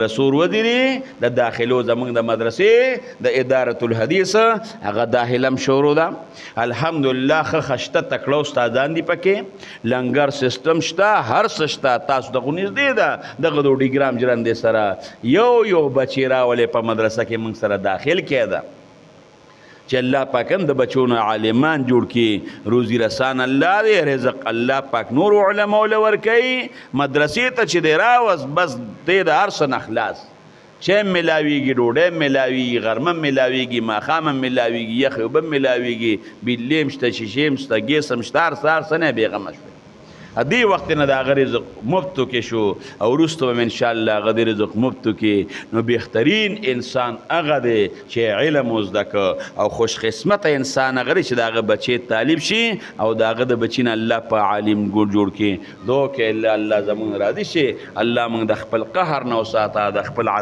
رسول ودیری د داخلو زمونږ د مدرسې د ادارة الحدیث هغه داخلم شروع ده الحمدلله ښه خشته تکړه استادان دي پکې لنګر سیستم شته هر څه شته تاسو دغه نږدې ده دغه ډوډیګرام جرندې سره یو بچی راولې په مدرسه کې موږ سره داخل کېده چې الله پاک هم د بچونو عالمان جوړ کړي روزي رسان الله دی رزق الله پاک نور علما ول ورکوي مدرسې ته چې دی راوس بس دی د هر څه نه خلاص چې ملاویږي ډوډۍ ملاویږي غرمه ملاویږي ماښام ملاویږي یخ اوبه ملاویږي بیلې هم شته شیشې هم شته ګیس هم شته هر څه هر څه نه بېغمه شوی دې وخت نه د هغه رزق مفتو کې شو او وروسته به انشاءالله هغه د رزق مفتو کې نو بهترین انسان هغه دی چې علم وزده که او خوش قسمته انسان هغه دی چې د هغه بچی طالب شي او د هغه د بچي نه الله په عالم جوړ کړي دعا کې الله زمونږ راضي شي الله موږ د خپل قهر نه وساته د خپل